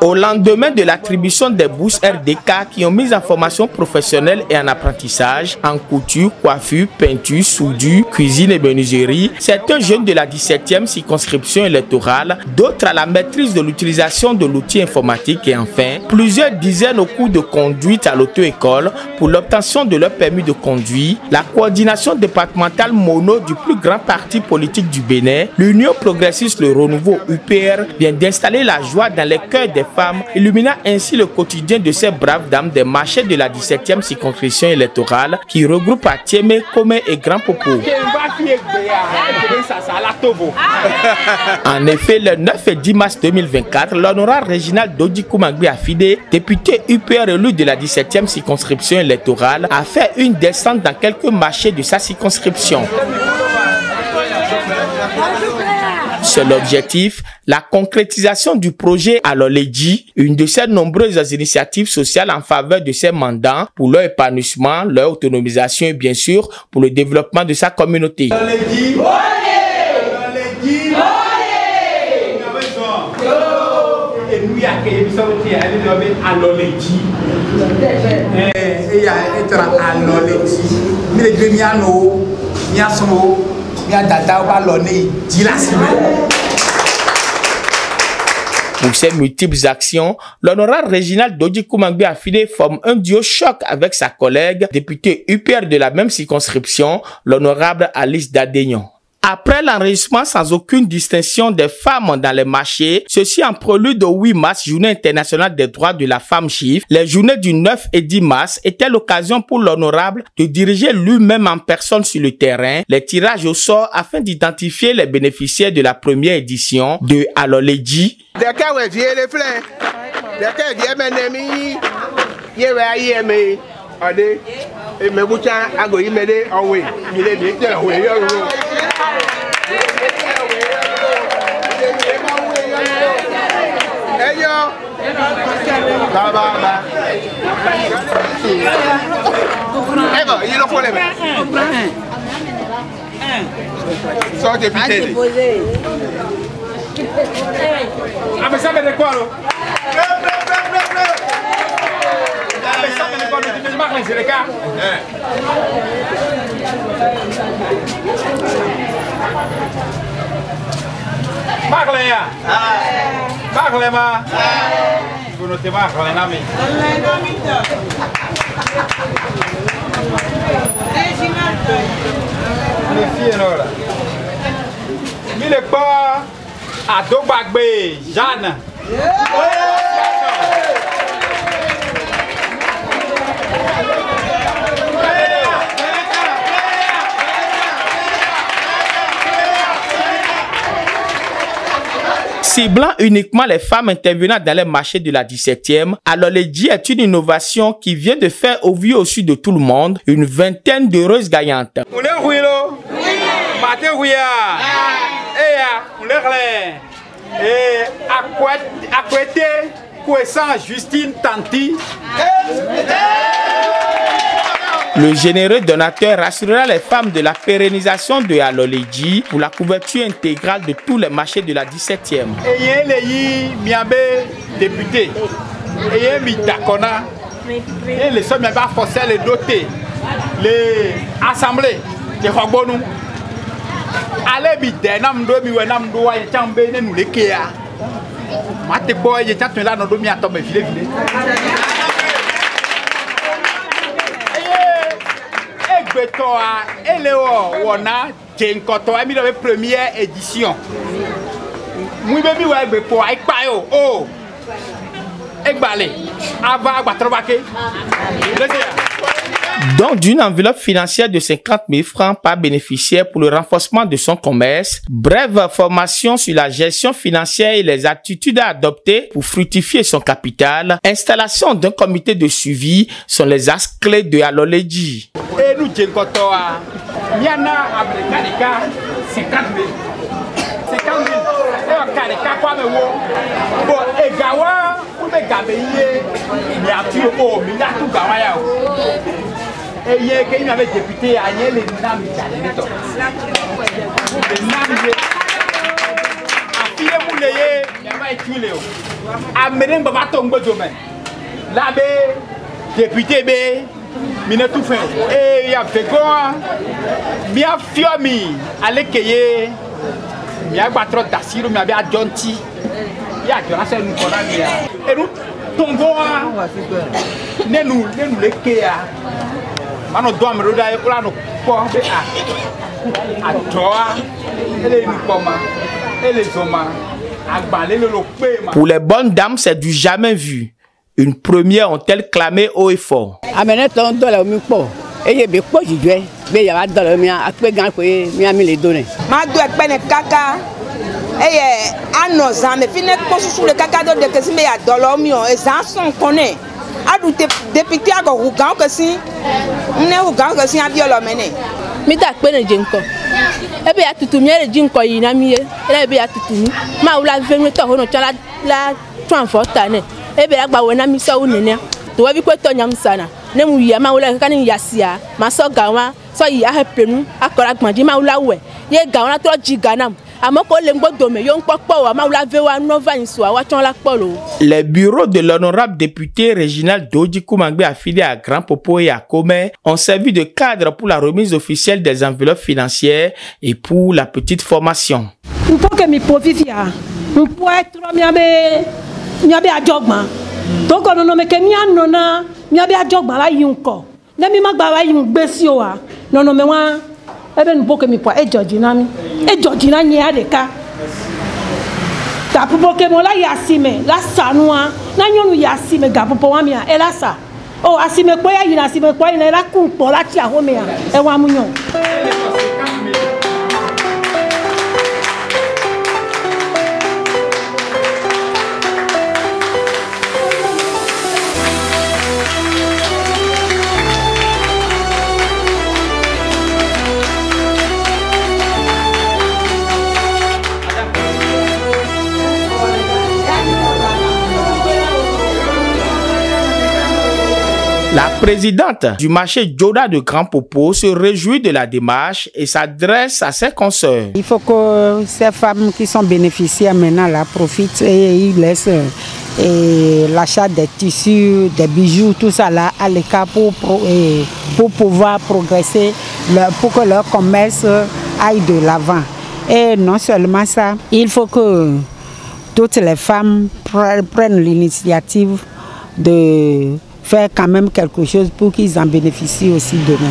Au lendemain de l'attribution des bourses RDK qui ont mis en formation professionnelle et en apprentissage, en couture, coiffure, peinture, soudure, cuisine et menuiserie, certains jeunes de la 17e circonscription électorale, d'autres à la maîtrise de l'utilisation de l'outil informatique et enfin, plusieurs dizaines au cours de conduite à l'auto-école pour l'obtention de leur permis de conduire, la coordination départementale mono du plus grand parti politique du Bénin, l'Union progressiste Le Renouveau UPR, vient d'installer la joie dans les cœurs des femmes, illuminant ainsi le quotidien de ces braves dames des marchés de la 17e circonscription électorale qui regroupe à Tiémé, Komé et Grand Popo. En effet, le 9 et 10 mars 2024, l'honorable Réginald Dodikou Mangbi Afide, député UPR élu de la 17e circonscription électorale, a fait une descente dans quelques marchés de sa circonscription. Seul objectif, la concrétisation du projet Aloledji, une de ces nombreuses initiatives sociales en faveur de ses mandants pour leur épanouissement, leur autonomisation et bien sûr pour le développement de sa communauté. Aloledji, pour ces multiples actions, l'honorable Réginald Dodikou Mangbi Afide forme un duo choc avec sa collègue, députée UPR de la même circonscription, l'honorable Alice Dadegnon. Après l'enregistrement sans aucune distinction des femmes dans les marchés, ceci en prélude au 8 mars, journée internationale des droits de la femme chiffre, les journées du 9 et 10 mars étaient l'occasion pour l'honorable de diriger lui-même en personne sur le terrain les tirages au sort afin d'identifier les bénéficiaires de la première édition de Aloledji. Ciblant uniquement les femmes intervenant dans les marchés de la 17e, Aloledji est une innovation qui vient de faire au vu au sud de tout le monde une vingtaine d'heureuses gagnantes. Le généreux donateur rassurera les femmes de la pérennisation de Aloledji pour la couverture intégrale de tous les marchés de la 17e. Député, et les sommes pas forcés les doter, les assemblées, les robots. Allez, bidenam do mi wenam do wa chambe ne nous les kia. Mate boy, je chat là no do mi atombe vile. Première édition. Donc d'une enveloppe financière de 50 000 francs par bénéficiaire pour le renforcement de son commerce, brève formation sur la gestion financière et les attitudes à adopter pour fructifier son capital, installation d'un comité de suivi sont les axes clés de Aloledji. Et nous, Djenkotoa, Miana Abrekarika, 50 000. 50 000. Et Karika, quoi, mais bon, et Gawa, ou me Gabeye, il y a tout, oh, il y a tout Gawaya. Et il y a quelqu'un avec député, à Yé, les Nami, les Nami, à Fille Mouleye, va être tué. Amenez Baba Tongo Domaine. Là, député B, mine tout fait. Et il y a fait quoi? Bien fiomi, allez cueillir. Il y a pas trop d'assiro, mais il y a Jonti. Il y a Jonathan nous. Et nous tombons. Nous les cueillir. Mano doit me redire pour la nous porter à toi. Et les Nikoma. Et les hommes. Pour les bonnes dames, c'est du jamais vu. Une première ont-elles clamé haut et fort. Ebe ya tutumi ele jinko yi na miye ebe ya tutumi ma ula venu to hono chala la transporta ne ebe ya gba we na mi so unene to we bi ko to nyam sana ne mu ya ma ula kan ya sia ma so gawa so yi a hepenu akora gbandi ma ula we ye gawa to jiganam. Les bureaux de l'honorable député Réginald Dodji Koumangbe affilié à Grand Popo et à Comé ont servi de cadre pour la remise officielle des enveloppes financières et pour la petite formation. Pour que mes profits pour être miabe a jogma donc on nomme que mianona miabe a jogma la yunko na mi magba la yun gbesi o wa no me wa ebe nu que mi po e Georgina nye adeka ta popo ke mo la yasime la sanua na nyonu yasime ga popo wa mi a e la sa o asime po ya yina asime po ina la kun po la ti a ho me a e wa mu nyon. La présidente du marché Joda de Grand Popo se réjouit de la démarche et s'adresse à ses consoeurs. Il faut que ces femmes qui sont bénéficiaires maintenant là profitent et ils laissent l'achat des tissus, des bijoux, tout ça là à l'écart pour pouvoir progresser, pour que leur commerce aille de l'avant. Et non seulement ça, il faut que toutes les femmes prennent l'initiative de faire quand même quelque chose pour qu'ils en bénéficient aussi demain.